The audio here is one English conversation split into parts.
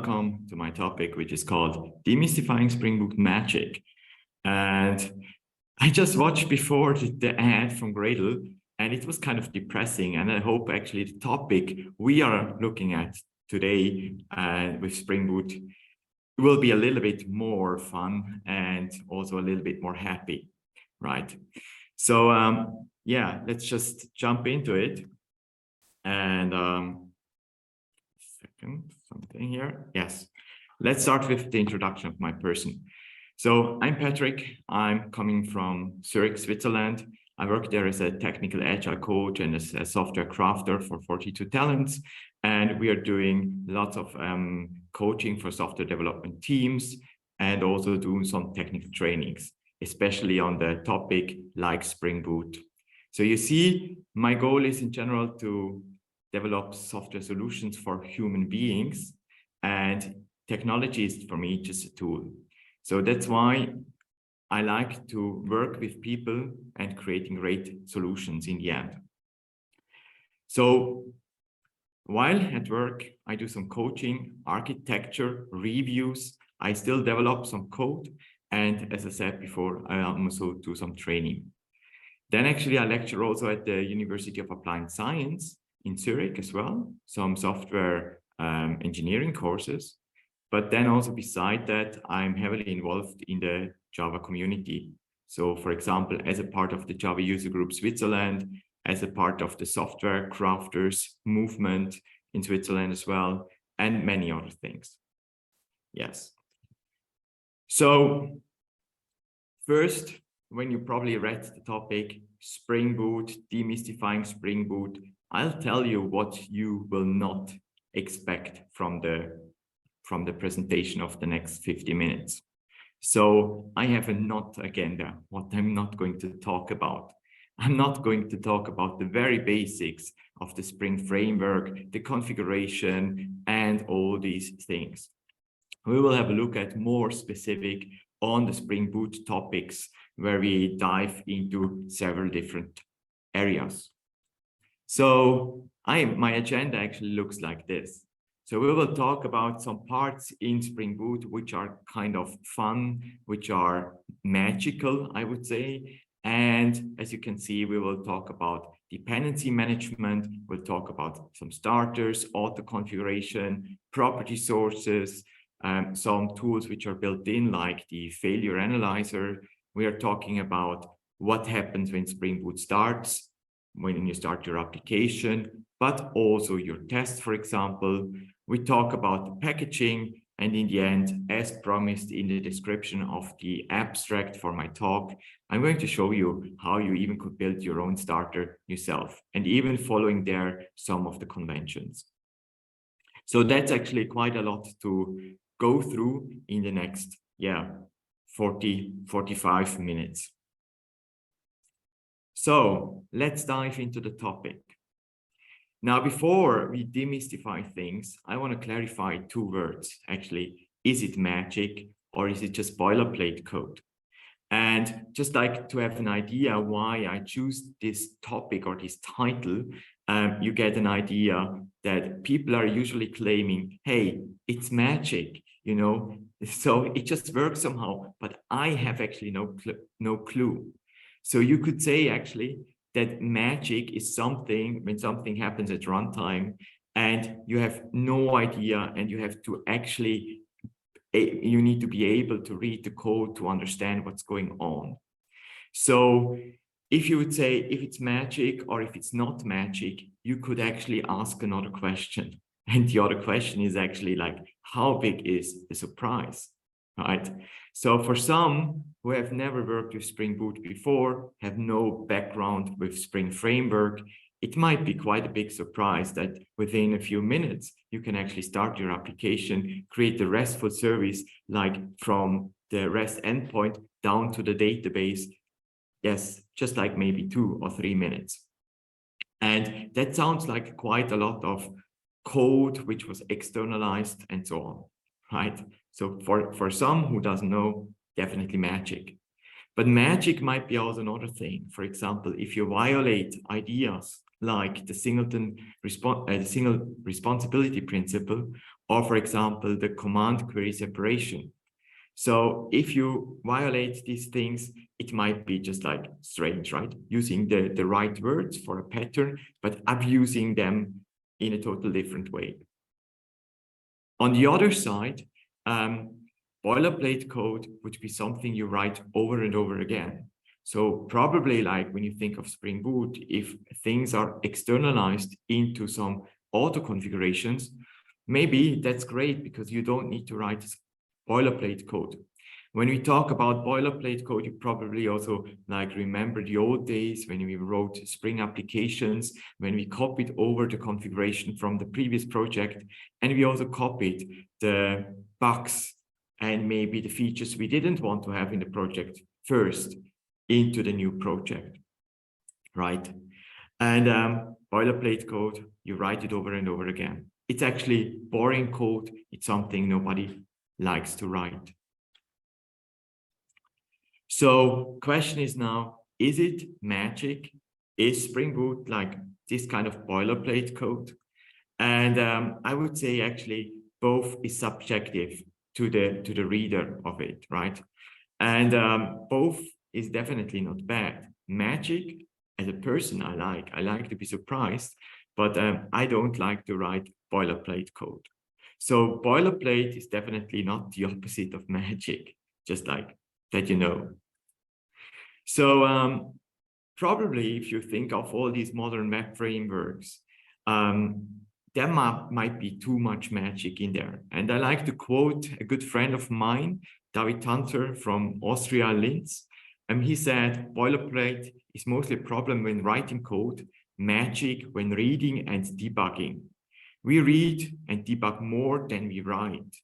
welcome to my topic, which is called Demystifying Spring Boot Magic. And I just watched before the ad from Gradle, and it was kind of depressing. And I hope actually the topic we are looking at today with Spring Boot will be a little bit more fun and also a little bit more happy, right? So yeah, let's just jump into it. And something here. Yes, let's start with the introduction of my person. So I'm Patrick. I'm coming from Zurich, Switzerland. I work there as a technical agile coach and as a software crafter for 42 Talents. And we are doing lots of coaching for software development teams and also doing some technical trainings, especially on the topic like Spring Boot. So you see, my goal is in general to develop software solutions for human beings, and technology is for me just a tool. So that's why I like to work with people and creating great solutions in the end. So while at work, I do some coaching, architecture, reviews. I still develop some code. And as I said before, I also do some training. Then actually I lecture also at the University of Applied Science in Zurich as well, some software engineering courses. But then also beside that, I'm heavily involved in the Java community. So for example, as a part of the Java user group Switzerland, as a part of the software crafters movement in Switzerland as well, and many other things. Yes. So first, when you probably read the topic, Spring Boot, demystifying Spring Boot, I'll tell you what you will not expect from the presentation of the next 50 minutes. So I have a not agenda, what I'm not going to talk about. I'm not going to talk about the very basics of the Spring framework, the configuration, and all these things. We will have a look at more specific on the Spring Boot topics, where we dive into several different areas. So my agenda actually looks like this. So we will talk about some parts in Spring Boot which are kind of fun, which are magical, I would say. And as you can see, we will talk about dependency management. We'll talk about some starters, auto configuration, property sources, some tools which are built in, like the failure analyzer. We are talking about what happens when Spring Boot starts, when you start your application, but also your test, for example. We talk about the packaging, and in the end, as promised in the description of the abstract for my talk, I'm going to show you how you even could build your own starter yourself, and even following there some of the conventions. So that's actually quite a lot to go through in the next, 45 minutes. So let's dive into the topic. Now, before we demystify things, I want to clarify two words, actually. Is it magic or is it just boilerplate code? And just like to have an idea why I choose this topic or this title, you get an idea that people are usually claiming, hey, it's magic, you know, so it just works somehow, but I have actually no clue. So you could say actually that magic is something when something happens at runtime and you have no idea, and you have to actually, you need to be able to read the code to understand what's going on. So if you would say if it's magic or if it's not magic, you could actually ask another question. And the other question is actually like, how big is the surprise, right? So for some who have never worked with Spring Boot before, have no background with Spring Framework, it might be quite a big surprise that within a few minutes, you can actually start your application, create the RESTful service, like from the REST endpoint down to the database. Yes, just like maybe 2 or 3 minutes. And that sounds like quite a lot of code which was externalized and so on, right? So for some who doesn't know, definitely magic. But magic might be also another thing. For example, if you violate ideas like the single responsibility principle, or for example, the command query separation. So if you violate these things, it might be just like strange, right? Using the right words for a pattern, but abusing them in a totally different way. On the other side, boilerplate code would be something you write over and over again. So probably like when you think of Spring Boot, if things are externalized into some auto configurations, maybe that's great because you don't need to write boilerplate code. When we talk about boilerplate code, you probably also like remember the old days when we wrote Spring applications, when we copied over the configuration from the previous project, and we also copied the bugs and maybe the features we didn't want to have in the project first into the new project, right? And boilerplate code, you write it over and over again. It's actually boring code. It's something nobody likes to write. So question is now, is it magic? Is Spring Boot like this kind of boilerplate code? And I would say actually both is subjective to the reader of it, right? And both is definitely not bad. Magic, as a person, I like to be surprised, but I don't like to write boilerplate code. So boilerplate is definitely not the opposite of magic, just like that, you know. So probably if you think of all these modern web frameworks, there might be too much magic in there. And I like to quote a good friend of mine, David Tanter from Austria, Linz. He said, boilerplate is mostly a problem when writing code, magic when reading and debugging. We read and debug more than we write.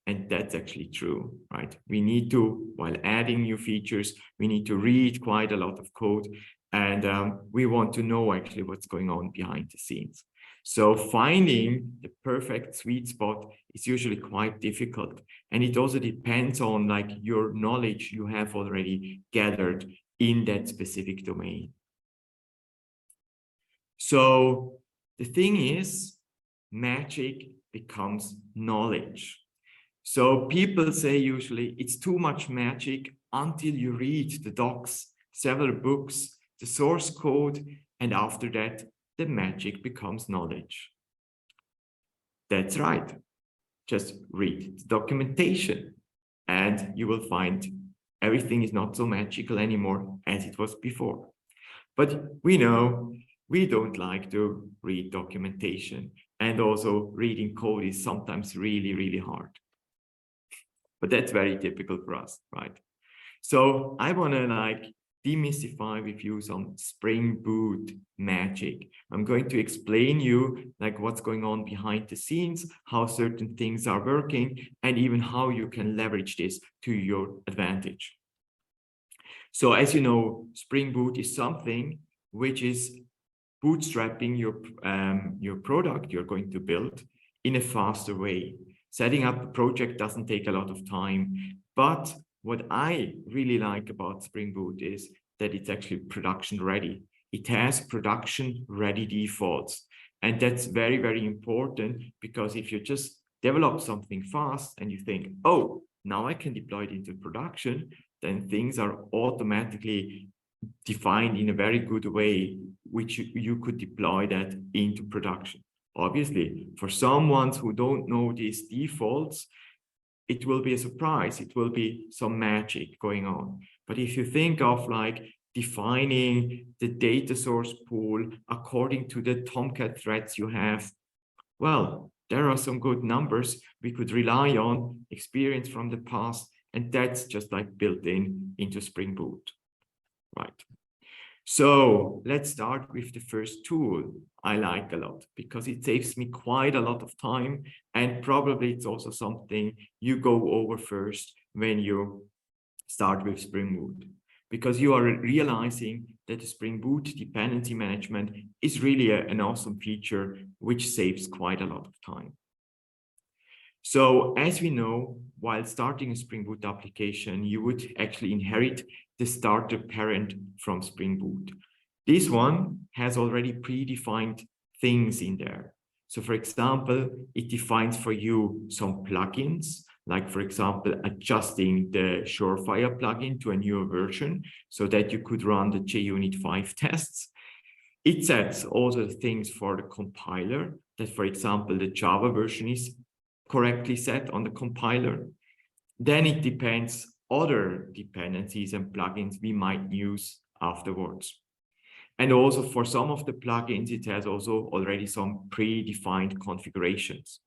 And that's actually true, right? We need to, while adding new features, we need to read quite a lot of code. And we want to know actually what's going on behind the scenes. So finding the perfect sweet spot is usually quite difficult. And it also depends on like your knowledge you have already gathered in that specific domain. So the thing is, magic becomes knowledge. So people say usually it's too much magic until you read the docs, several books, the source code, and after that, the magic becomes knowledge. That's right. Just read the documentation and you will find everything is not so magical anymore as it was before. But we know we don't like to read documentation, and also reading code is sometimes really, really hard. But that's very typical for us, right? So I want to like demystify with you some Spring Boot magic. I'm going to explain you like what's going on behind the scenes, how certain things are working, and even how you can leverage this to your advantage. So as you know, Spring Boot is something which is bootstrapping your product you're going to build in a faster way. Setting up a project doesn't take a lot of time, but what I really like about Spring Boot is that it's actually production ready. It has production ready defaults. And that's very, very important, because if you just develop something fast and you think, oh, now I can deploy it into production, then things are automatically defined in a very good way, which you could deploy that into production. Obviously, for someone who don't know these defaults, it will be a surprise. It will be some magic going on. But if you think of like defining the data source pool according to the Tomcat threads you have, well, there are some good numbers we could rely on, experience from the past, and that's just like built into Spring Boot, right? So let's start with the first tool I like a lot, because it saves me quite a lot of time, and probably it's also something you go over first when you start with Spring Boot, because you are realizing that the Spring Boot dependency management is really an awesome feature which saves quite a lot of time. So as we know, while starting a Spring Boot application, you would actually inherit the starter parent from Spring Boot. This one has already predefined things in there. So for example, it defines for you some plugins, like for example, adjusting the Surefire plugin to a newer version so that you could run the JUnit 5 tests. It sets also things for the compiler that, for example, the Java version is correctly set on the compiler. Then it depends other dependencies and plugins we might use afterwards. And also for some of the plugins, it has also already some predefined configurations.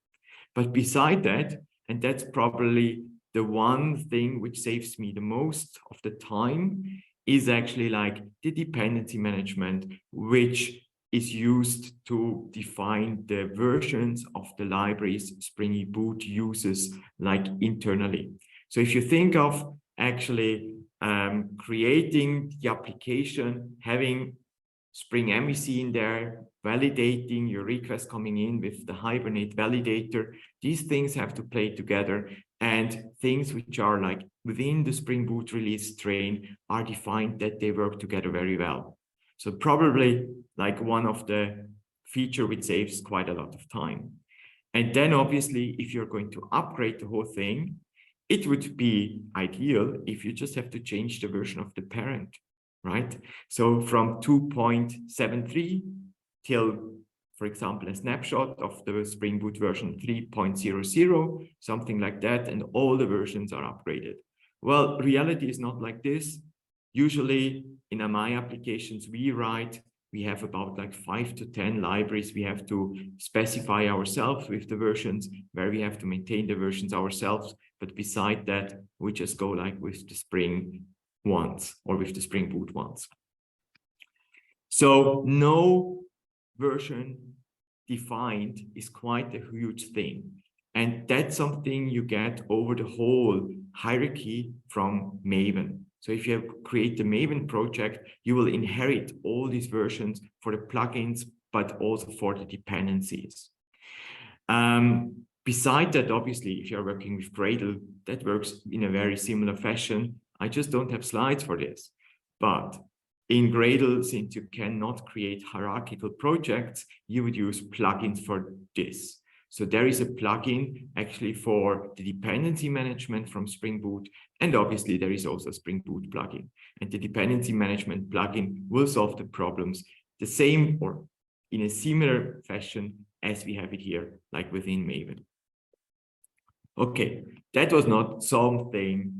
But beside that, and that's probably the one thing which saves me the most of the time, is actually like the dependency management, which is used to define the versions of the libraries Spring Boot uses like internally. So if you think of actually creating the application, having Spring MVC in there, validating your request coming in with the Hibernate validator, these things have to play together, and things which are like within the Spring Boot release train are defined that they work together very well. So probably like one of the feature which saves quite a lot of time. And then obviously, if you're going to upgrade the whole thing, it would be ideal if you just have to change the version of the parent, right? So from 2.73 till, for example, a snapshot of the Spring Boot version 3.00, something like that, and all the versions are upgraded. Well, reality is not like this. Usually in my applications we have about like 5 to 10 libraries we have to specify ourselves with the versions, where we have to maintain the versions ourselves. But beside that, we just go like with the Spring ones or with the Spring Boot ones. So no version defined is quite a huge thing. And that's something you get over the whole hierarchy from Maven. So if you create the Maven project, you will inherit all these versions for the plugins, but also for the dependencies. Beside that, obviously, if you're working with Gradle, that works in a very similar fashion. I just don't have slides for this. But in Gradle, since you cannot create hierarchical projects, you would use plugins for this. So there is a plugin actually for the dependency management from Spring Boot. And obviously there is also a Spring Boot plugin. And the dependency management plugin will solve the problems the same or in a similar fashion as we have it here, like within Maven. Okay, that was not something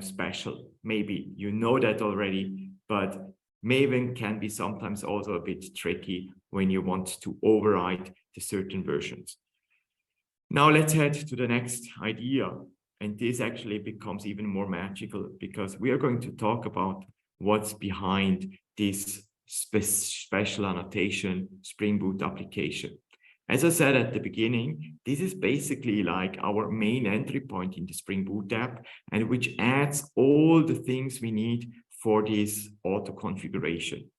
special. Maybe you know that already, but Maven can be sometimes also a bit tricky when you want to override the certain versions. Now let's head to the next idea. And this actually becomes even more magical because we are going to talk about what's behind this special annotation Spring Boot application. As I said at the beginning, this is basically like our main entry point in the Spring Boot app, and which adds all the things we need for this auto configuration.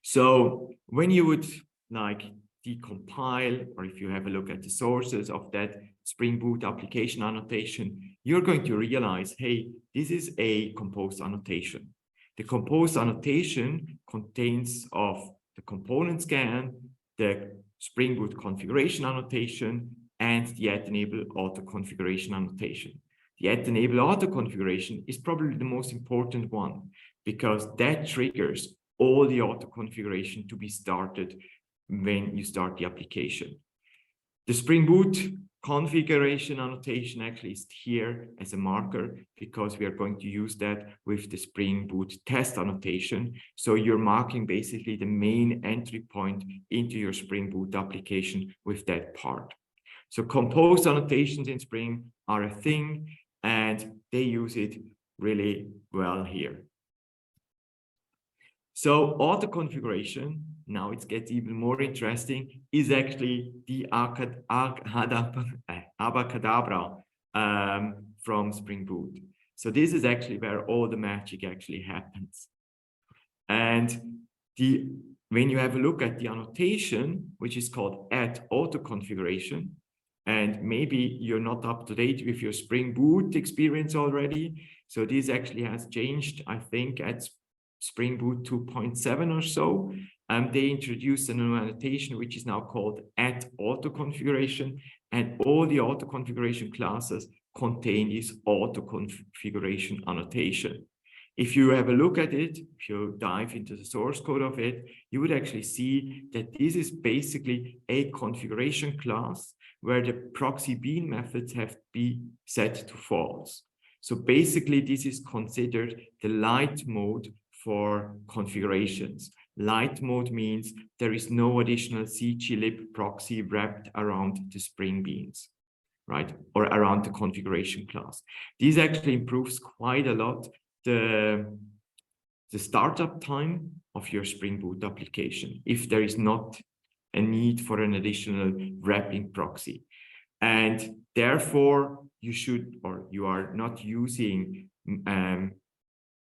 So when you would like decompile, or if you have a look at the sources of that Spring Boot application annotation, you're going to realize, hey, this is a composed annotation. The composed annotation contains of the component scan, the Spring Boot configuration annotation, and the @enable auto configuration annotation. The @enable auto configuration is probably the most important one because that triggers all the auto configuration to be started when you start the application. The Spring Boot configuration annotation actually is here as a marker because we are going to use that with the Spring Boot test annotation. So you're marking basically the main entry point into your Spring Boot application with that part. So composed annotations in Spring are a thing, and they use it really well here. So auto configuration, now it gets even more interesting, is actually the abracadabra from Spring Boot. So this is actually where all the magic actually happens. And when you have a look at the annotation, which is called @auto configuration, and maybe you're not up to date with your Spring Boot experience already, so this actually has changed, I think, at Spring Boot 2.7 or so, they introduced a new annotation which is now called @auto-configuration, and all the auto-configuration classes contain this auto-configuration annotation. If you have a look at it, if you dive into the source code of it, you would actually see that this is basically a configuration class where the proxy bean methods have to be set to false. So basically, this is considered the light mode for configurations. Light mode means there is no additional cglib proxy wrapped around the Spring beans, right? Or around the configuration class. This actually improves quite a lot the startup time of your Spring Boot application if there is not a need for an additional wrapping proxy. And therefore, you should, or you are not using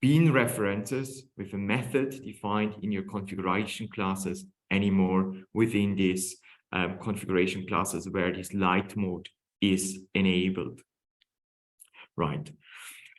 bean references with a method defined in your configuration classes anymore within these configuration classes where this light mode is enabled, right?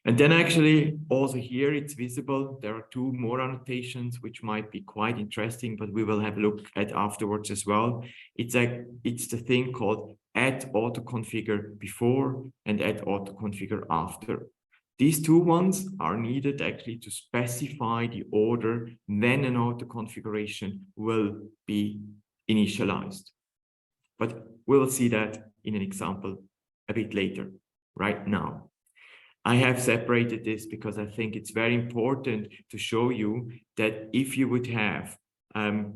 And then actually also here it's visible. There are two more annotations which might be quite interesting, but we will have a look at afterwards as well. It's the thing called @auto-configure before and @auto-configure after. These two ones are needed actually to specify the order when an auto configuration will be initialized. But we'll see that in an example a bit later. Right now, I have separated this because I think it's very important to show you that if you would have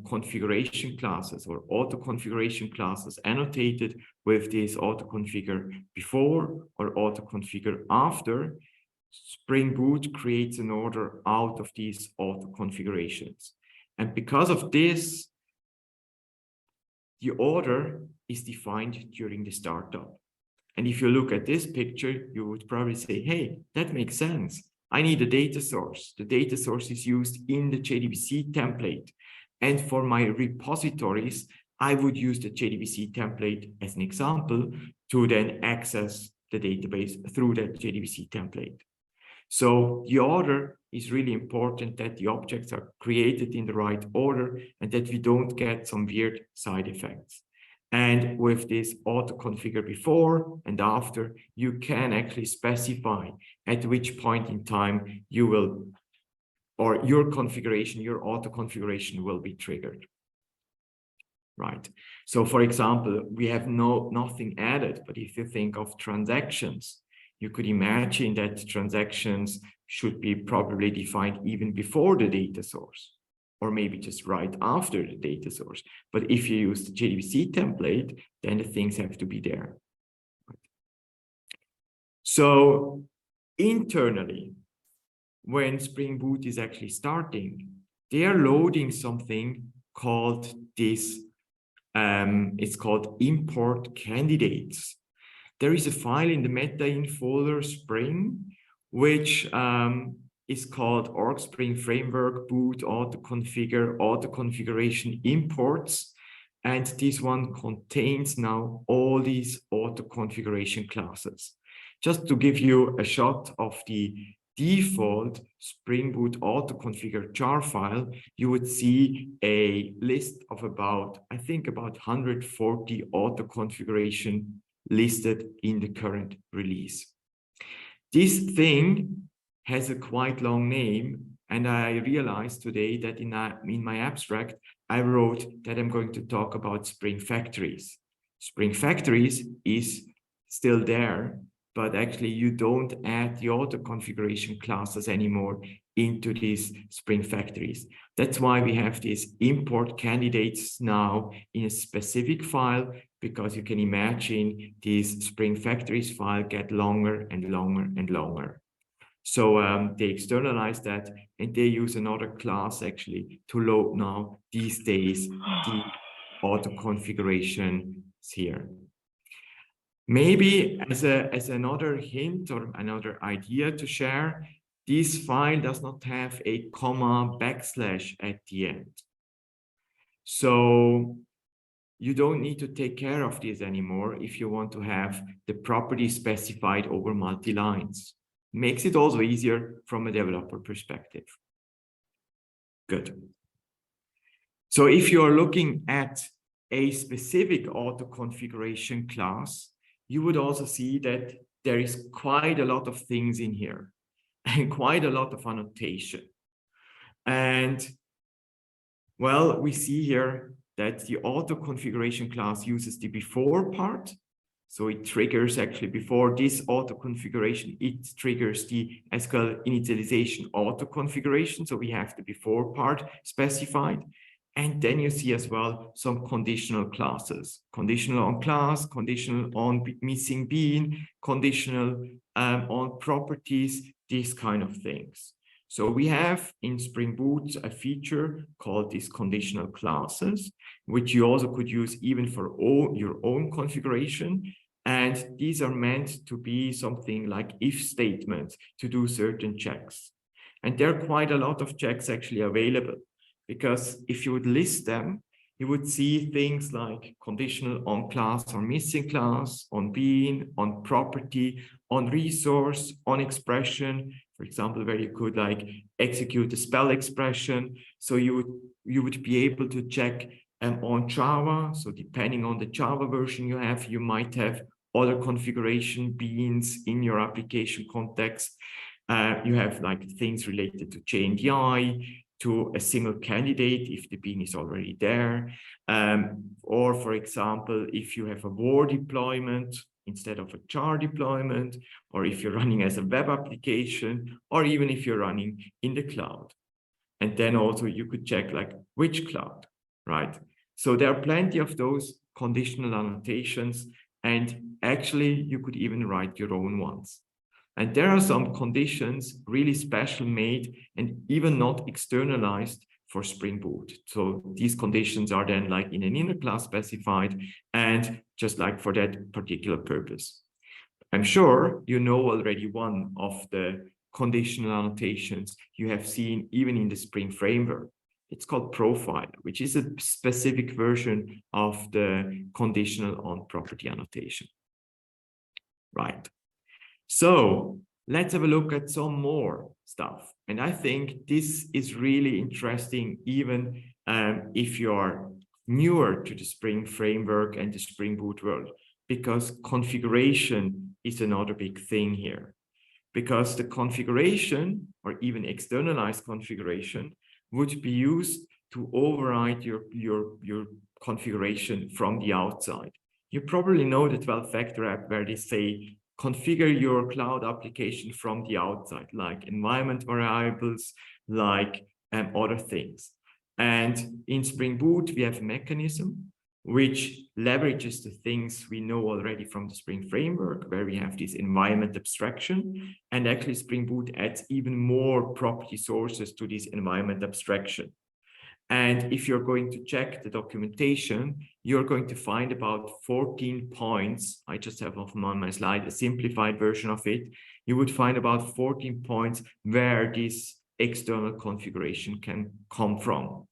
configuration classes or auto configuration classes annotated with this auto configure before or auto configure after, Spring Boot creates an order out of these auto configurations. And because of this, the order is defined during the startup. And if you look at this picture, you would probably say, hey, that makes sense. I need a data source. The data source is used in the JDBC template. And for my repositories, I would use the JDBC template as an example to then access the database through that JDBC template. So the order is really important, that the objects are created in the right order and that we don't get some weird side effects. And with this auto configure before and after, you can actually specify at which point in time you will, or your configuration, your auto configuration will be triggered. Right. So for example, we have nothing added, but if you think of transactions, you could imagine that transactions should be probably defined even before the data source, or maybe just right after the data source. But if you use the JDBC template, then the things have to be there. So internally, when Spring Boot is actually starting, they are loading something called this, it's called import candidates. There is a file in the meta-in folder Spring, which is called org Spring framework boot auto configuration imports. And this one contains now all these auto configuration classes. Just to give you a shot of the default Spring Boot auto configure jar file, you would see a list of about, I think about 140 auto configuration listed in the current release. This thing has a quite long name, and I realized today that in my abstract, I wrote that I'm going to talk about Spring Factories. Spring Factories is still there, but actually you don't add the auto configuration classes anymore into these Spring Factories. That's why we have these import candidates now in a specific file, because you can imagine these Spring Factories file get longer and longer and longer. So they externalize that and they use another class actually to load now these days the auto configuration here. Maybe as another hint or another idea to share, this file does not have a comma backslash at the end. So you don't need to take care of this anymore if you want to have the property specified over multi-lines. Makes it also easier from a developer perspective. Good. So if you are looking at a specific auto configuration class, you would also see that there is quite a lot of things in here and quite a lot of annotation. And well, we see here that the auto configuration class uses the before part. So it triggers actually before this auto configuration, it triggers the SQL initialization auto configuration. So we have the before part specified. And then you see as well some conditional classes, conditional on class, conditional on missing bean, conditional on properties, these kind of things. So we have in Spring Boot a feature called these conditional classes, which you also could use even for your own configuration. And these are meant to be something like if statements to do certain checks. And there are quite a lot of checks actually available, because if you would list them, you would see things like conditional on class or missing class, on bean, on property, on resource, on expression, for example, where you could like execute a spell expression. So you would be able to check on Java. So depending on the Java version you have, you might have other configuration beans in your application context. You have like things related to JNDI, to a single candidate if the bean is already there. Or for example, if you have a war deployment instead of a jar deployment, or if you're running as a web application, or even if you're running in the cloud. And then also you could check like which cloud, right? So there are plenty of those conditional annotations, and actually you could even write your own ones. And there are some conditions really special made and even not externalized for Spring Boot. So these conditions are then like in an inner class specified and just like for that particular purpose. I'm sure you know already one of the conditional annotations you have seen even in the Spring framework. It's called profile, which is a specific version of the conditional on property annotation. Right. So let's have a look at some more stuff. And I think this is really interesting, even if you're newer to the Spring framework and the Spring Boot world, because configuration is another big thing here. Because the configuration, or even externalized configuration, would be used to override your configuration from the outside. You probably know the 12-factor app where they say, configure your cloud application from the outside, like environment variables, like other things. And in Spring Boot, we have a mechanism which leverages the things we know already from the Spring framework, where we have this environment abstraction. And actually, Spring Boot adds even more property sources to this environment abstraction. And if you're going to check the documentation, you're going to find about 14 points. I just have on my slide a simplified version of it. You would find about 14 points where this external configuration can come from.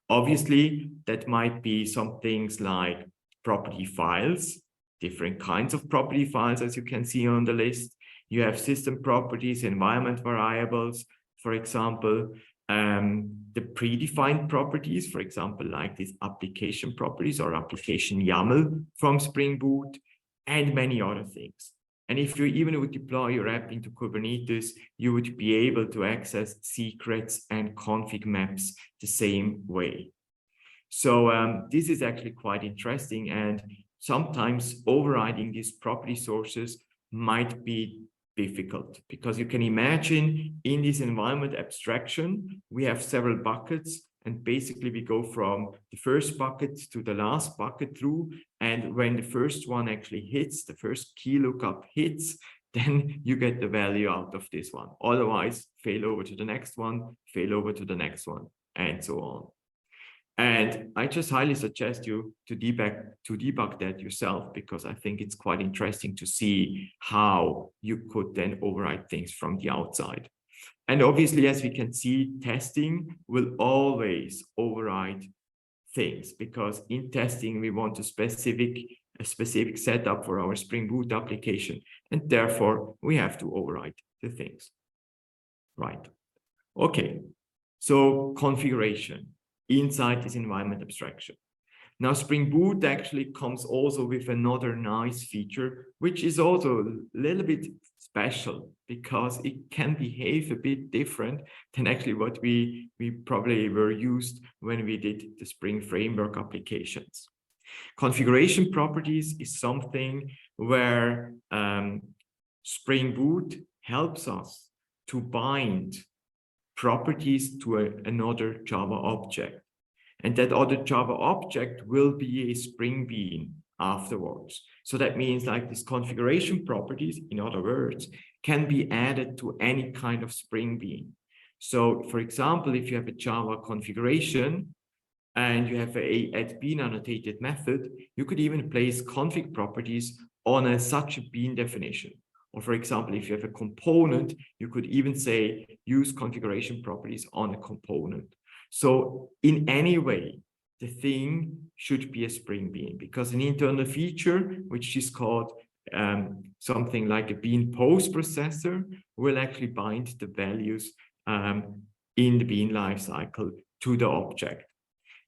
Obviously, that might be some things like property files, different kinds of property files, as you can see on the list. You have system properties, environment variables, for example. The predefined properties, for example, like these application properties or application YAML from Spring Boot, and many other things. And if you even would deploy your app into Kubernetes, you would be able to access secrets and config maps the same way. So this is actually quite interesting, and sometimes overriding these property sources might be difficult, because you can imagine in this environment abstraction, we have several buckets, and basically we go from the first bucket to the last bucket through. And when the first one actually hits, the first key lookup hits, then you get the value out of this one. Otherwise, fail over to the next one, fail over to the next one, and so on. And I just highly suggest you to debug that yourself, because I think it's quite interesting to see how you could then override things from the outside. And obviously, as we can see, testing will always override things, because in testing, we want a specific setup for our Spring Boot application. And therefore, we have to override the things. Right. Okay. So configuration inside this environment abstraction. Now, Spring Boot actually comes also with another nice feature, which is also a little bit special because it can behave a bit different than actually what we probably were used when we did the Spring Framework applications. Configuration properties is something where Spring Boot helps us to bind properties to another Java object. And that other Java object will be a Spring Bean afterwards. So that means like these configuration properties, in other words, can be added to any kind of Spring Bean. So for example, if you have a Java configuration and you have a add bean annotated method, you could even place config properties on such a bean definition. Or for example, if you have a component, you could even say use configuration properties on a component. So in any way, the thing should be a Spring Bean because an internal feature, which is called something like a bean post processor, will actually bind the values in the bean lifecycle to the object.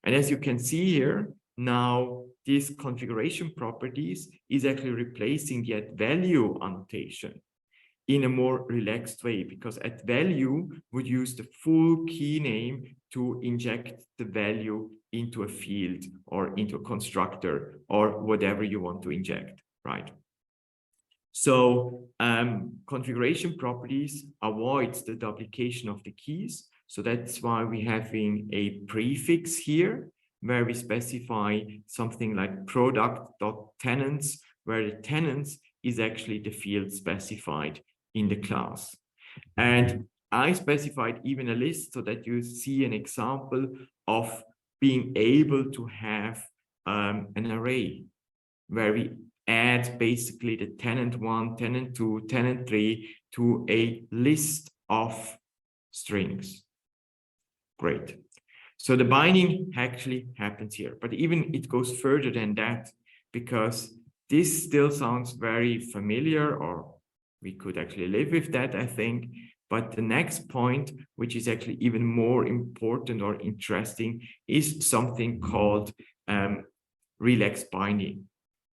And as you can see here, now this configuration properties is actually replacing the add value annotation in a more relaxed way, because add value would use the full key name to inject the value into a field or into a constructor or whatever you want to inject, right? So configuration properties avoids the duplication of the keys. So that's why we're having a prefix here, where we specify something like product.tenants, where the tenants is actually the field specified in the class. And I specified even a list so that you see an example of being able to have an array where we add basically the tenant 1, tenant 2, tenant 3 to a list of strings. Great. So the binding actually happens here, but even it goes further than that, because this still sounds very familiar, or we could actually live with that, I think. But the next point, which is actually even more important or interesting, is something called relax binding.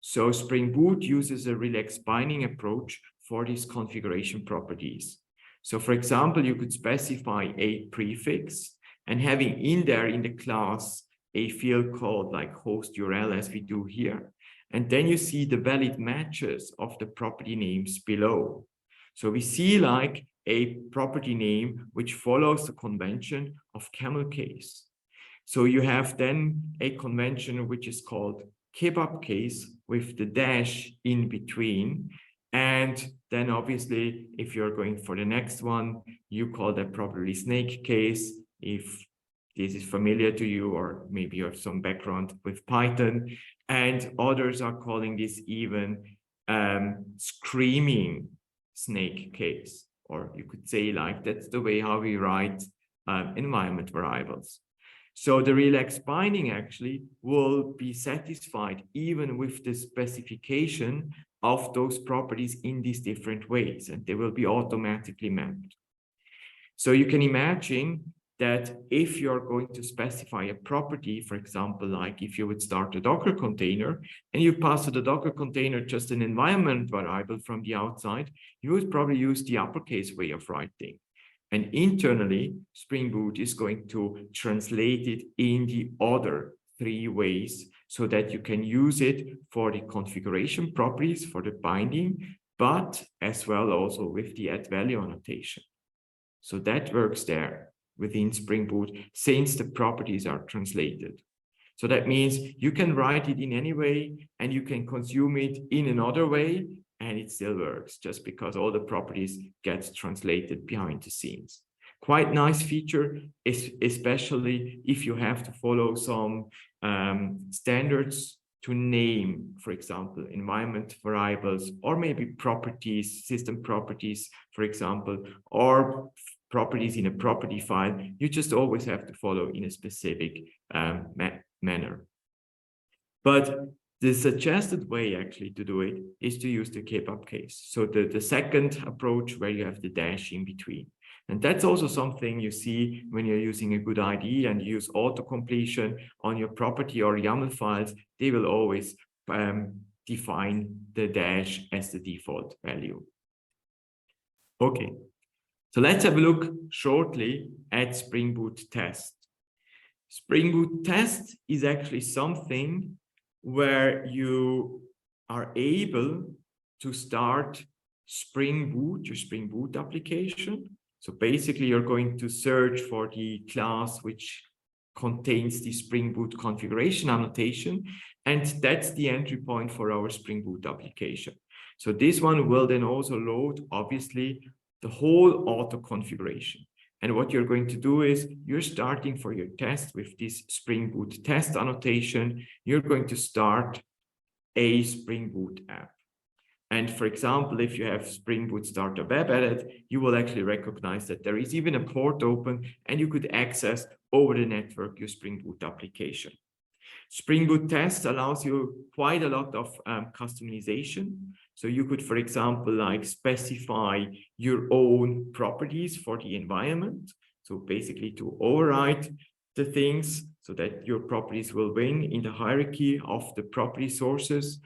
So Spring Boot uses a relax binding approach for these configuration properties. So for example, you could specify a prefix and having in there in the class a field called like host URL, as we do here. And then you see the valid matches of the property names below. So we see like a property name which follows the convention of camel case. So you have then a convention which is called kebab case with the dash in between. And then obviously, if you're going for the next one, you call that probably snake case, if this is familiar to you, or maybe you have some background with Python. And others are calling this even screaming snake case, or you could say like that's the way how we write environment variables. So the relax binding actually will be satisfied even with the specification of those properties in these different ways, and they will be automatically mapped. So you can imagine that if you're going to specify a property, for example, like if you would start a Docker container and you pass to the Docker container just an environment variable from the outside, you would probably use the uppercase way of writing. And internally, Spring Boot is going to translate it in the other 3 ways so that you can use it for the configuration properties, for the binding, but as well also with the add value annotation. So that works there within Spring Boot since the properties are translated. So that means you can write it in any way and you can consume it in another way, and it still works just because all the properties get translated behind the scenes. Quite nice feature, especially if you have to follow some standards to name, for example, environment variables, or maybe properties, system properties, for example, or properties in a property file. You just always have to follow in a specific manner. But the suggested way actually to do it is to use the kebab case. So the second approach where you have the dash in between. And that's also something you see when you're using a good IDE and you use auto-completion on your property or YAML files. They will always define the dash as the default value. Okay, so let's have a look shortly at Spring Boot test. Spring Boot test is actually something where you are able to start Spring Boot, your Spring Boot application. So basically, you're going to search for the class which contains the Spring Boot configuration annotation, and that's the entry point for our Spring Boot application. So this one will then also load, obviously, the whole auto configuration. And what you're going to do is you're starting for your test with this Spring Boot test annotation. You're going to start a Spring Boot app. And for example, if you have Spring Boot Starter Web added, you will actually recognize that there is even a port open and you could access over the network your Spring Boot application. Spring Boot test allows you quite a lot of customization. So you could, for example, like specify your own properties for the environment. So basically to override the things so that your properties will win in the hierarchy of the property sources.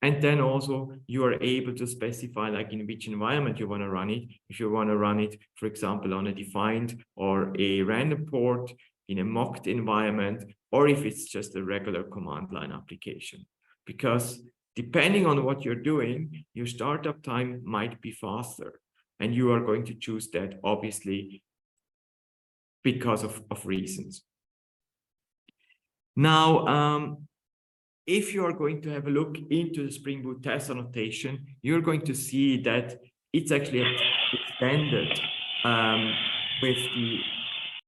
And then also you are able to specify like in which environment you want to run it. If you want to run it, for example, on a defined or a random port in a mocked environment, or if it's just a regular command line application. Because depending on what you're doing, your startup time might be faster. And you are going to choose that obviously because of reasons. Now, if you are going to have a look into the Spring Boot test annotation, you're going to see that it's actually extended with the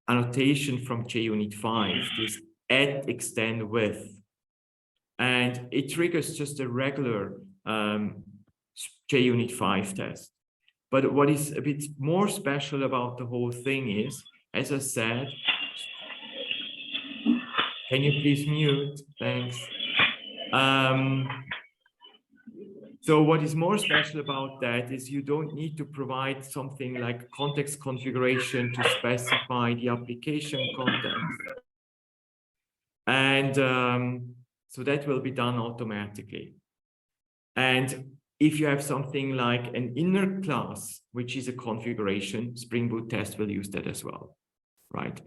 annotation from JUnit 5, this add, extend with. And it triggers just a regular JUnit 5 test. But what is a bit more special about the whole thing is, as I said, can you please mute? Thanks. So what is more special about that is you don't need to provide something like context configuration to specify the application context. And so that will be done automatically. And if you have something like an inner class, which is a configuration, Spring Boot test will use that as well, right?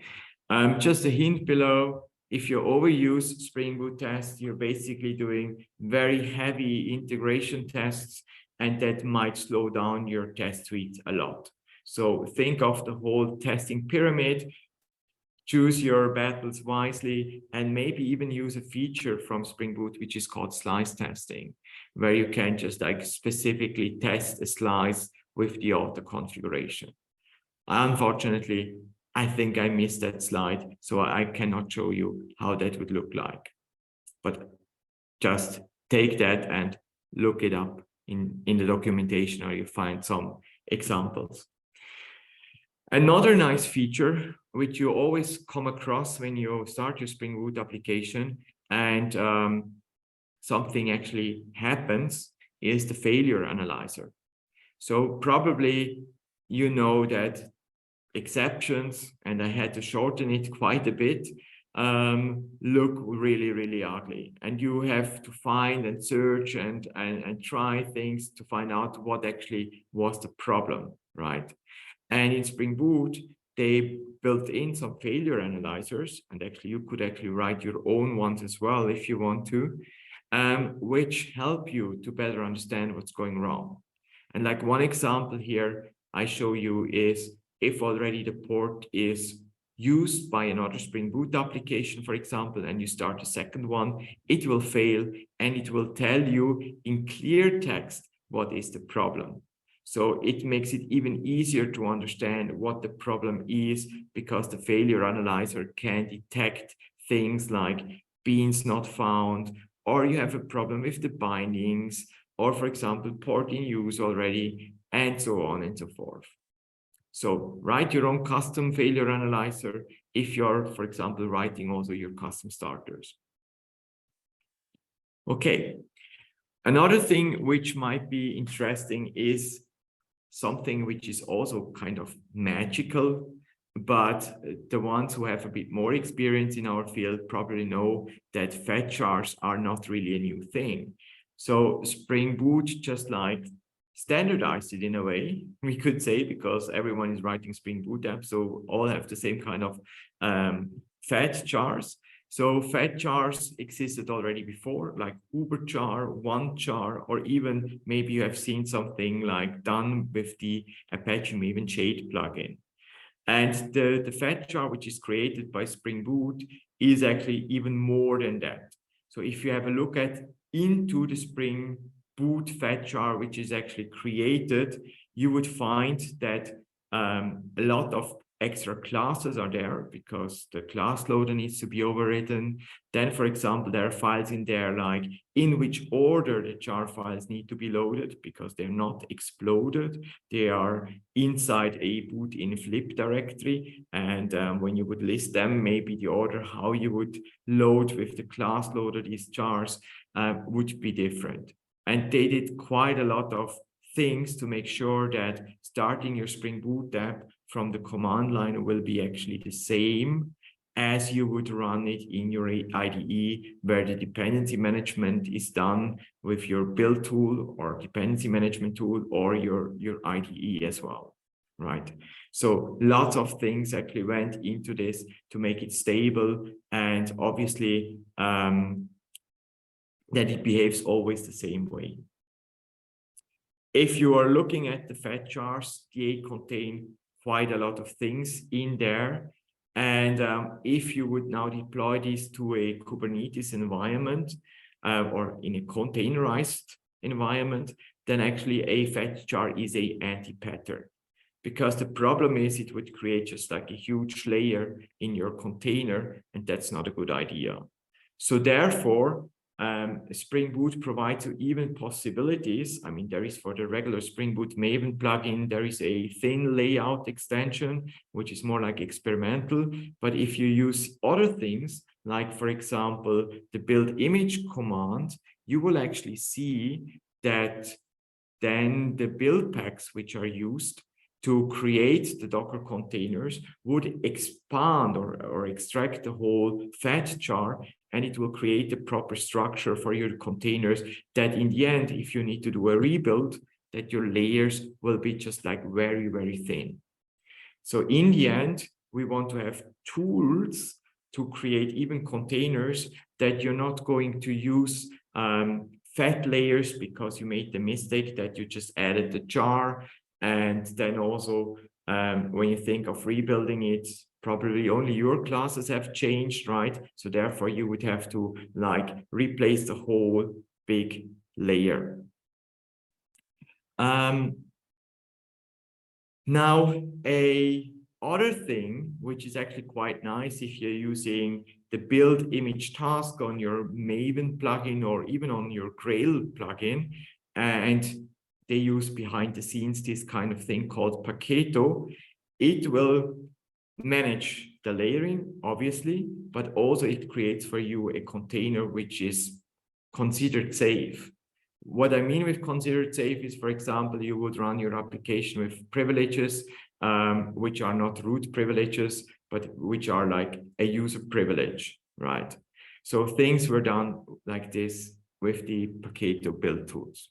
Just a hint below, if you overuse Spring Boot test, you're basically doing very heavy integration tests, and that might slow down your test suite a lot. So think of the whole testing pyramid, choose your battles wisely, and maybe even use a feature from Spring Boot, which is called slice testing, where you can just like specifically test a slice with the auto configuration. Unfortunately, I think I missed that slide, so I cannot show you how that would look like. But just take that and look it up in the documentation, or you find some examples. Another nice feature, which you always come across when you start your Spring Boot application and something actually happens, is the failure analyzer. So probably you know that exceptions, and I had to shorten it quite a bit, look really, really ugly. And you have to find and search and try things to find out what actually was the problem, right? And in Spring Boot, they built in some failure analyzers, and actually you could actually write your own ones as well if you want to, which help you to better understand what's going wrong. And like one example here I show you is if already the port is used by another Spring Boot application, for example, and you start a second one, it will fail and it will tell you in clear text what is the problem. So it makes it even easier to understand what the problem is, because the failure analyzer can detect things like beans not found, or you have a problem with the bindings, or for example, port in use already, and so on and so forth. So write your own custom failure analyzer if you're, for example, writing also your custom starters. Okay. Another thing which might be interesting is something which is also kind of magical, but the ones who have a bit more experience in our field probably know that fetch jars are not really a new thing. So Spring Boot just like standardized it in a way, we could say, because everyone is writing Spring Boot apps, so all have the same kind of fetch jars. So fetch jars existed already before, like Uber jar, one jar, or even maybe you have seen something like done with the Apache Maven Shade plugin. And the fetch jar, which is created by Spring Boot, is actually even more than that. So if you have a look at into the Spring Boot fetch jar, which is actually created, you would find that a lot of extra classes are there because the class loader needs to be overridden. Then, for example, there are files in there like in which order the jar files need to be loaded because they're not exploded. They are inside a boot-in flip directory. And when you would list them, maybe the order how you would load with the class loader these jars would be different. And they did quite a lot of things to make sure that starting your Spring Boot app from the command line will be actually the same as you would run it in your IDE, where the dependency management is done with your build tool or dependency management tool or your IDE as well, right? So lots of things actually went into this to make it stable, and obviously that it behaves always the same way. If you are looking at the fetch jars, they contain quite a lot of things in there. And if you would now deploy this to a Kubernetes environment or in a containerized environment, then actually a fetch jar is a anti-pattern. Because the problem is it would create just like a huge layer in your container, and that's not a good idea. So therefore, Spring Boot provides you even possibilities. I mean, there is for the regular Spring Boot Maven plugin, there is a thin layout extension, which is more like experimental. But if you use other things, like, for example, the build image command, you will actually see that then the build packs which are used to create the Docker containers would expand or extract the whole fetch jar, and it will create a proper structure for your containers that in the end, if you need to do a rebuild, that your layers will be just like very, very thin. So in the end, we want to have tools to create even containers that you're not going to use fat layers because you made the mistake that you just added the jar. And then also, when you think of rebuilding it, probably only your classes have changed, right? So therefore, you would have to like replace the whole big layer. Now, other thing, which is actually quite nice if you're using the build image task on your Maven plugin or even on your Grail plugin, and they use behind the scenes this kind of thing called Paketo. It will manage the layering, obviously, but also it creates for you a container which is considered safe. What I mean with considered safe is, for example, you would run your application with privileges, which are not root privileges, but which are like a user privilege, right? So things were done like this with the Paketo build tools.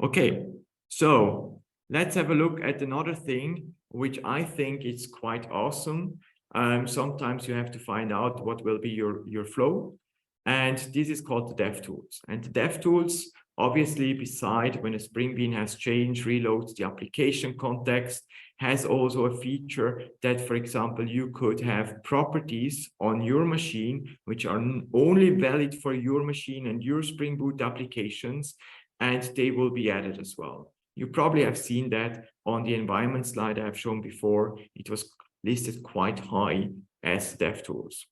Okay, so let's have a look at another thing, which I think is quite awesome. Sometimes you have to find out what will be your flow. And this is called the DevTools. And the DevTools, obviously, beside when a Spring Bean has changed, reloads the application context, has also a feature that, for example, you could have properties on your machine, which are only valid for your machine and your Spring Boot applications, and they will be added as well. You probably have seen that on the environment slide I have shown before. It was listed quite high as DevTools.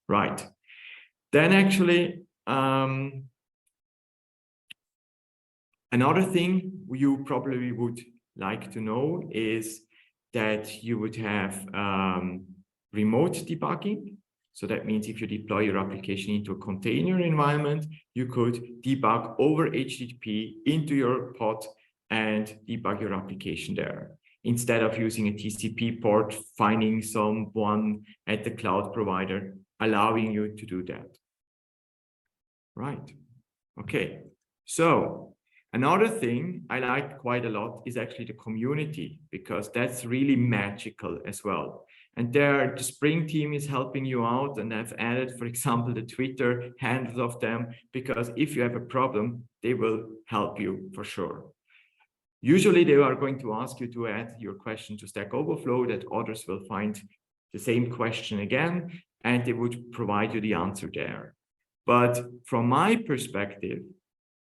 Right. Then actually, another thing you probably would like to know is that you would have remote debugging. So that means if you deploy your application into a container environment, you could debug over HTTP into your pod and debug your application there, instead of using a TCP port, finding someone at the cloud provider, allowing you to do that. Right. Okay. So another thing I like quite a lot is actually the community, because that's really magical as well. And there, the Spring team is helping you out, and I've added, for example, the Twitter handles of them, because if you have a problem, they will help you for sure. Usually they are going to ask you to add your question to Stack Overflow, that others will find the same question again, and they would provide you the answer there. But from my perspective,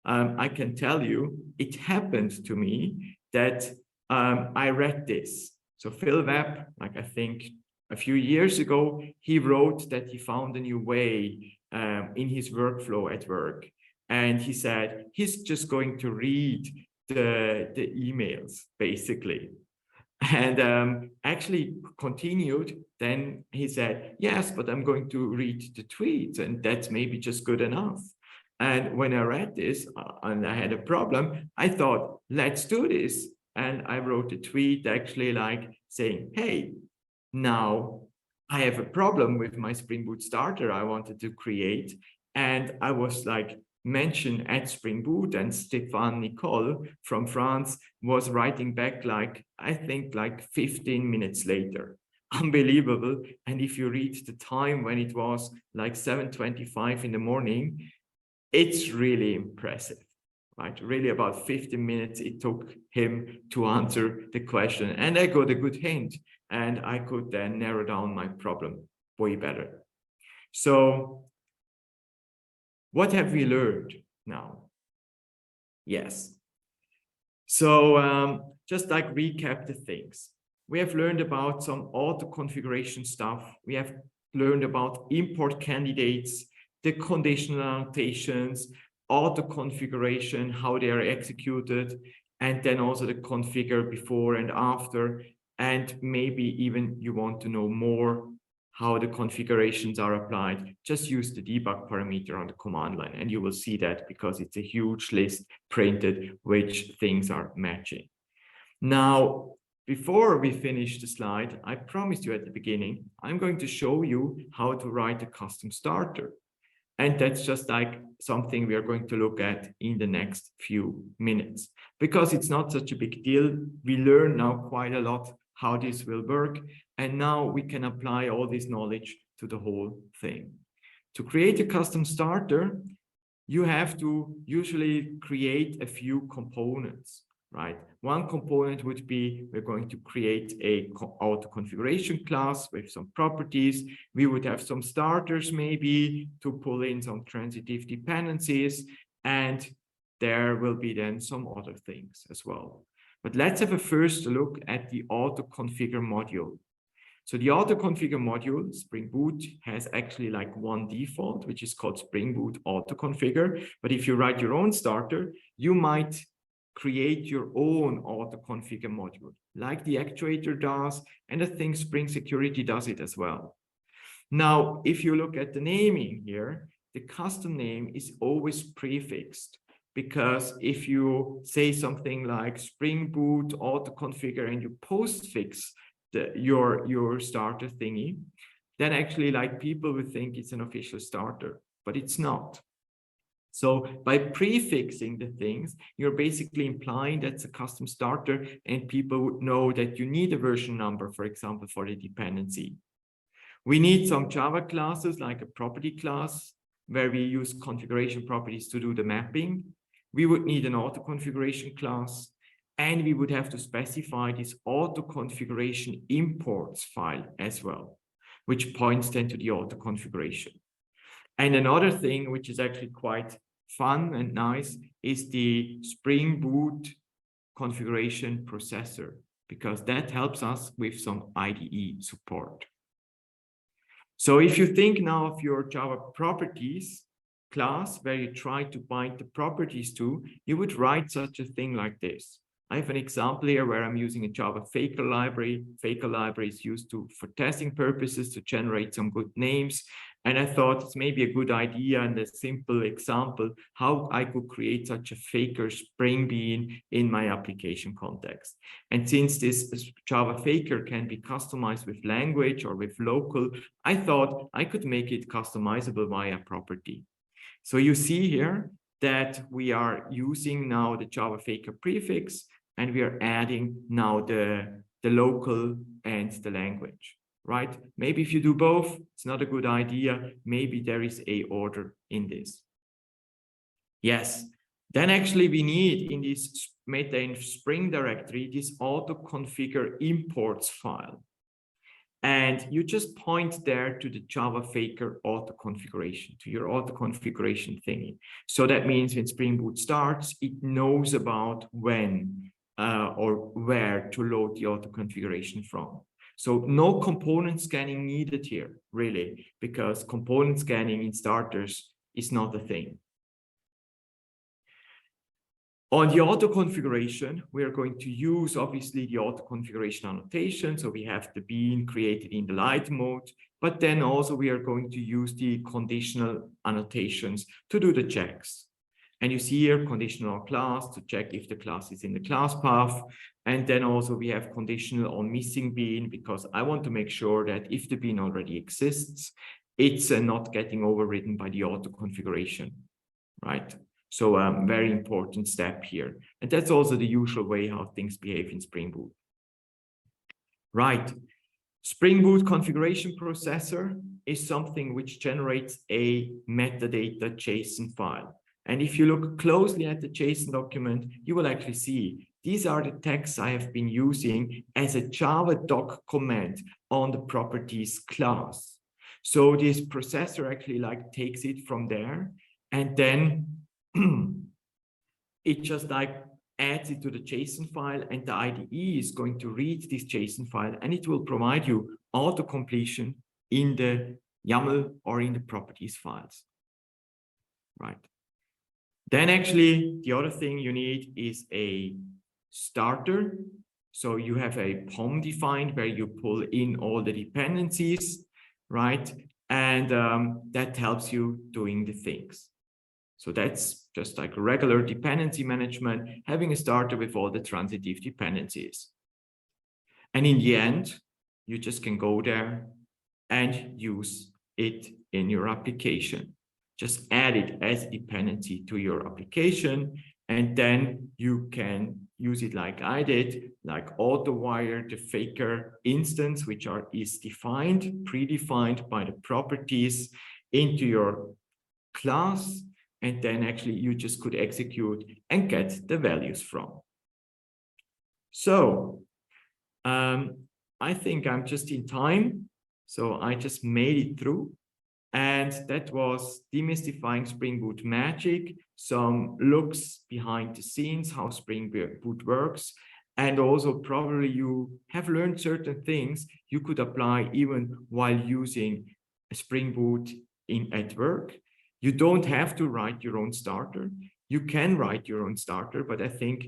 I can tell you, it happened to me that I read this. So Phil Webb, like I think a few years ago, he wrote that he found a new way in his workflow at work. And he said he's just going to read the emails, basically. And actually continued, then he said, yes, but I'm going to read the tweets, and that's maybe just good enough. And when I read this and I had a problem, I thought, let's do this. And I wrote a tweet actually like saying, hey, now I have a problem with my Spring Boot starter I wanted to create. And I was like, mentioned at Spring Boot, and Stéphane Nicole from France was writing back like, I think like 15 minutes later. Unbelievable. And if you read the time when it was like 7:25 in the morning, it's really impressive, right? Really about 15 minutes it took him to answer the question. And I got a good hint, and I could then narrow down my problem way better. So what have we learned now? Yes. So just like recap the things. We have learned about some auto configuration stuff. We have learned about import candidates, the conditional annotations, auto configuration, how they are executed, and then also the configure before and after. And maybe even you want to know more how the configurations are applied, just use the debug parameter on the command line, and you will see that, because it's a huge list printed which things are matching. Now, before we finish the slide, I promised you at the beginning, I'm going to show you how to write a custom starter. And that's just like something we are going to look at in the next few minutes, because it's not such a big deal. We learn now quite a lot how this will work. And now we can apply all this knowledge to the whole thing. To create a custom starter, you have to usually create a few components, right? One component would be, we're going to create a auto configuration class with some properties. We would have some starters maybe to pull in some transitive dependencies, and there will be then some other things as well. But let's have a first look at the auto configure module. So the auto configure module, Spring Boot, has actually like one default, which is called Spring Boot auto configure. But if you write your own starter, you might create your own auto configure module, like the actuator does, and I think Spring Security does it as well. Now, if you look at the naming here, the custom name is always prefixed. Because if you say something like Spring Boot auto configure and you postfix your starter thingy, then actually like people would think it's an official starter, but it's not. So by prefixing the things, you're basically implying that's a custom starter, and people would know that you need a version number, for example, for the dependency. We need some Java classes like a property class, where we use configuration properties to do the mapping. We would need an auto configuration class, and we would have to specify this auto configuration imports file as well, which points then to the auto configuration. And another thing, which is actually quite fun and nice, is the Spring Boot configuration processor, because that helps us with some IDE support. So if you think now of your Java properties class, where you try to bind the properties to, you would write such a thing like this. I have an example here where I'm using a Java Faker library. Faker library is used for testing purposes to generate some good names. And I thought it's maybe a good idea and a simple example how I could create such a faker Spring Bean in my application context. And since this Java faker can be customized with language or with local, I thought I could make it customizable via property. So you see here that we are using now the Java faker prefix, and we are adding now the local and the language, right? Maybe if you do both, it's not a good idea. Maybe there is a order in this. Yes, then actually we need in this meta in Spring directory, this auto configure imports file. And you just point there to the Java faker auto configuration, to your auto configuration thingy. So that means when Spring Boot starts, it knows about when or where to load the auto configuration from. So no component scanning needed here, really, because component scanning in starters is not a thing. On the auto configuration, we are going to use obviously the auto configuration annotation. So we have the bean created in the light mode, but then also we are going to use the conditional annotations to do the checks. And you see here conditional class to check if the class is in the class path. And then also we have conditional on missing bean because I want to make sure that if the bean already exists, it's not getting overridden by the auto configuration, right? So very important step here. And that's also the usual way how things behave in Spring Boot. Right. Spring Boot configuration processor is something which generates a metadata JSON file. And if you look closely at the JSON document, you will actually see these are the texts I have been using as a Java doc command on the properties class. So this processor actually like takes it from there and then it just like adds it to the JSON file, and the IDE is going to read this JSON file and it will provide you auto completion in the YAML or in the properties files, right? Then actually the other thing you need is a starter. So you have a POM defined where you pull in all the dependencies, right? And that helps you doing the things. So that's just like regular dependency management, having a starter with all the transitive dependencies. And in the end, you just can go there and use it in your application. Just add it as a dependency to your application, and then you can use it like I did, like auto wire the faker instance, which is defined, predefined by the properties into your class. And then actually you just could execute and get the values from. So I think I'm just in time. So I just made it through. And that was demystifying Spring Boot magic, some looks behind the scenes, how Spring Boot works. And also probably you have learned certain things you could apply even while using Spring Boot at work. You don't have to write your own starter. You can write your own starter, but I think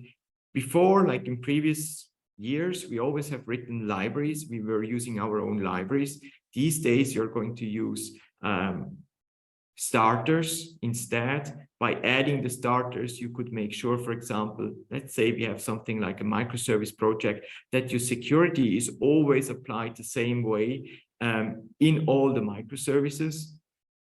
before, like in previous years, we always have written libraries. We were using our own libraries. These days, you're going to use starters instead. By adding the starters, you could make sure, for example, let's say we have something like a microservice project, that your security is always applied the same way in all the microservices.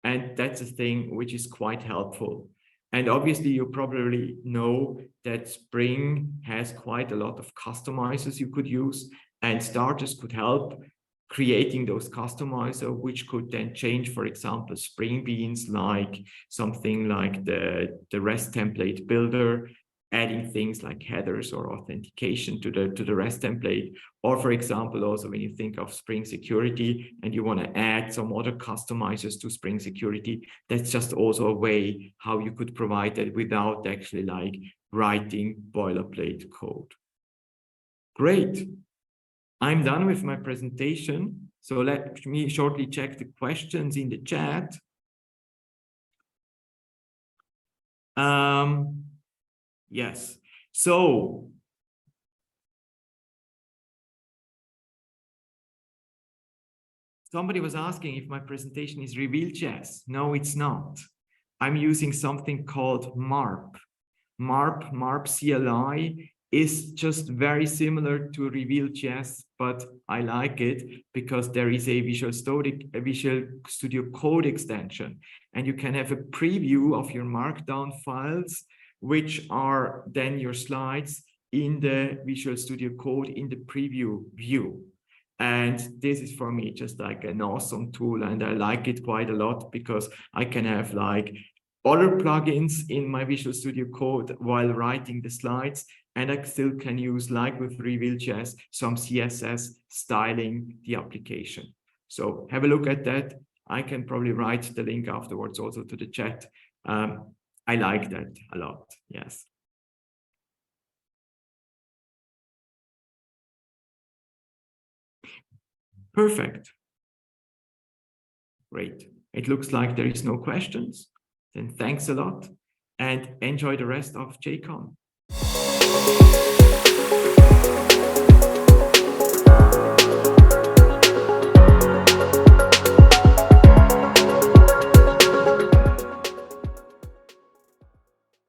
And that's a thing which is quite helpful. And obviously, you probably know that Spring has quite a lot of customizers you could use, and starters could help creating those customizers, which could then change, for example, Spring Beans, like something like the REST template builder, adding things like headers or authentication to the REST template. Or for example, also when you think of Spring Security and you want to add some other customizers to Spring Security, that's just also a way how you could provide that without actually like writing boilerplate code. Great. I'm done with my presentation. So let me shortly check the questions in the chat. Yes. So Somebody was asking if my presentation is Reveal.js. No, it's not. I'm using something called MARP. MARP CLI is just very similar to Reveal.js, but I like it because there is a Visual Studio Code extension, and you can have a preview of your Markdown files, which are then your slides in the Visual Studio Code in the preview view. And this is for me just like an awesome tool, and I like it quite a lot because I can have like other plugins in my Visual Studio Code while writing the slides, and I still can use, like with Reveal.js, some CSS styling the application. So have a look at that. I can probably write the link afterwards also to the chat. I like that a lot, yes. Perfect. Great. It looks like there is no questions. Then thanks a lot and enjoy the rest of JCON.